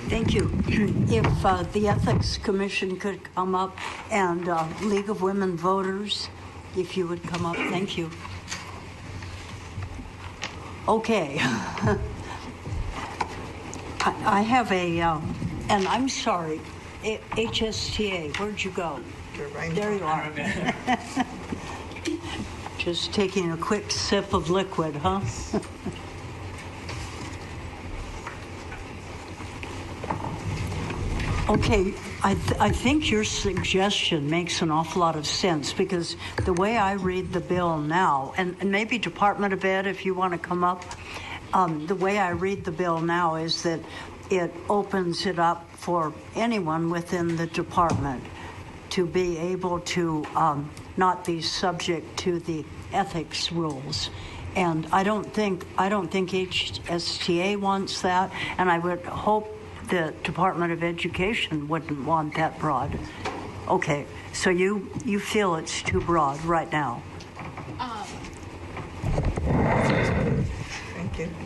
Thank you. If the Ethics Commission could come up, and League of Women Voters, if you would come up. Thank you. Okay. I have a, and I'm sorry, HSTA, where'd you go? There you are. Just taking a quick sip of liquid, huh? Okay, I think your suggestion makes an awful lot of sense, because the way I read the bill now, and maybe Department of Ed, if you want to come up, the way I read the bill now is that it opens it up for anyone within the department to be able to not be subject to the ethics rules. And I don't think HSTA wants that, and I would hope the Department of Education wouldn't want that broad. Okay, so you feel it's too broad right now?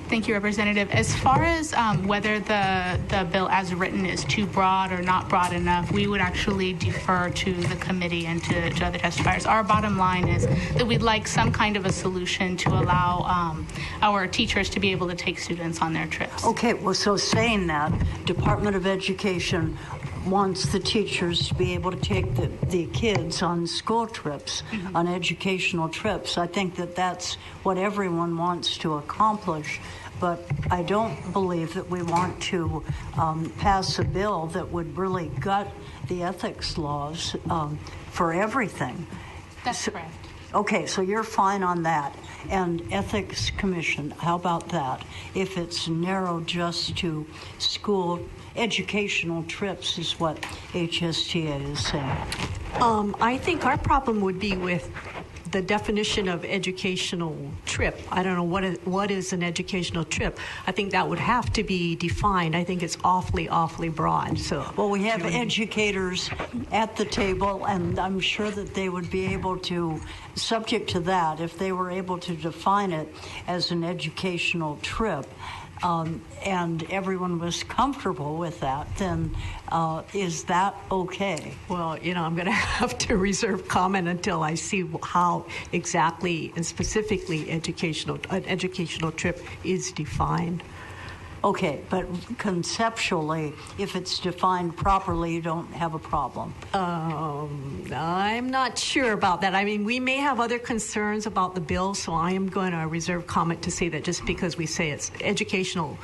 Thank you, Representative. As far as whether the bill as written is too broad or not broad enough, we would actually defer to the committee and to other testifiers. Our bottom line is that we'd like some kind of a solution to allow our teachers to be able to take students on their trips. Okay, well, so saying that, Department of Education wants the teachers to be able to take the kids on school trips, on educational trips. I think that that's what everyone wants to accomplish, but I don't believe that we want to pass a bill that would really gut the ethics laws for everything. That's correct. Okay, so you're fine on that. And Ethics Commission, how about that? If it's narrowed just to school educational trips is what HSTA is saying. I think our problem would be with the definition of educational trip. I don't know what is an educational trip. I think that would have to be defined. I think it's awfully broad. So, well, we have educators at the table, and I'm sure that they would be able to, subject to that, if they were able to define it as an educational trip, and everyone was comfortable with that, then is that okay? Well, I'm going to have to reserve comment until I see how exactly and specifically an educational trip is defined. Okay, but conceptually, if it's defined properly, you don't have a problem. I'm not sure about that. I mean, we may have other concerns about the bill, so I am going to reserve comment to say that just because we say it's educational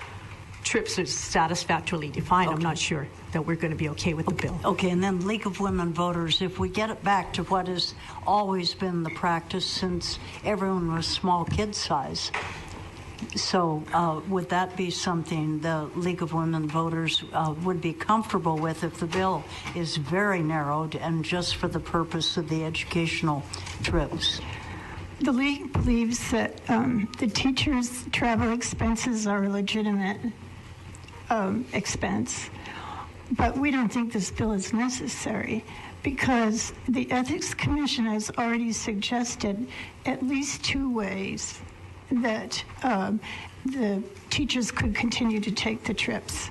trips are satisfactorily defined, okay, I'm not sure that we're going to be okay with the bill. Okay, and then League of Women Voters, if we get it back to what has always been the practice since everyone was small kid size, so would that be something the League of Women Voters would be comfortable with if the bill is very narrowed and just for the purpose of the educational trips? The League believes that the teachers' travel expenses are a legitimate expense, but we don't think this bill is necessary because the Ethics Commission has already suggested at least two ways that the teachers could continue to take the trips.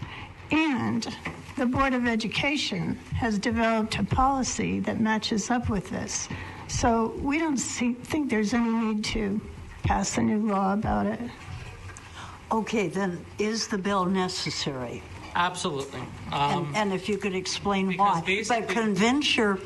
And the Board of Education has developed a policy that matches up with this. So we don't think there's any need to pass a new law about it. Okay, then is the bill necessary? Absolutely. And if you could explain why. But convince your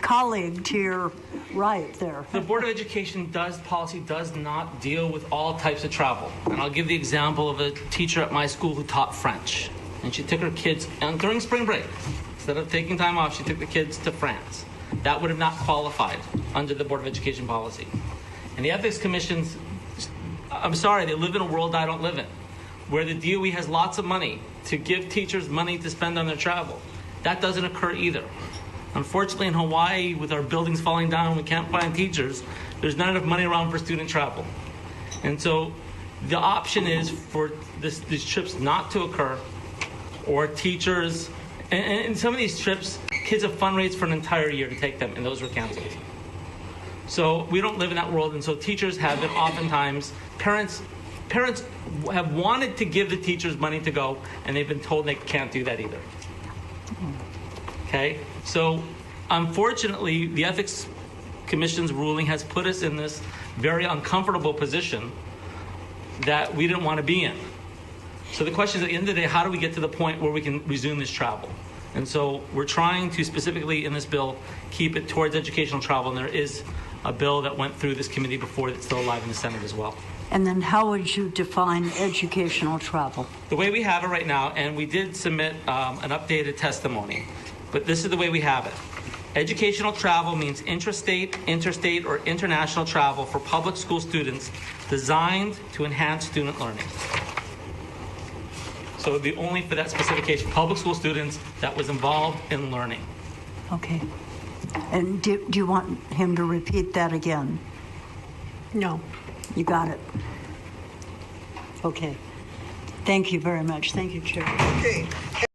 colleague to your right there. The Board of Education policy does not deal with all types of travel. And I'll give the example of a teacher at my school who taught French. And she took her kids, and during spring break, instead of taking time off, she took the kids to France. That would have not qualified under the Board of Education policy. And the Ethics Commission's, I'm sorry, they live in a world I don't live in, where the DOE has lots of money to give teachers money to spend on their travel. That doesn't occur either. Unfortunately, in Hawaii, with our buildings falling down and we can't find teachers, there's not enough money around for student travel. And so the option is for these trips not to occur, or teachers, and some of these trips, kids have fundraised for an entire year to take them, and those were canceled. So we don't live in that world, and so teachers have been oftentimes, parents parents have wanted to give the teachers money to go, and they've been told they can't do that either. Okay? So, unfortunately, the Ethics Commission's ruling has put us in this very uncomfortable position that we didn't want to be in. So the question is, at the end of the day, how do we get to the point where we can resume this travel? And so we're trying to specifically in this bill keep it towards educational travel, and there is a bill that went through this committee before that's still alive in the Senate as well. And then how would you define educational travel? The way we have it right now, and we did submit an updated testimony, but this is the way we have it. Educational travel means intrastate, interstate, or international travel for public school students designed to enhance student learning. So it would be only for that specification, public school students that was involved in learning. Okay. And do you want him to repeat that again? No. You got it. Okay. Thank you very much. Thank you, Chair. Okay.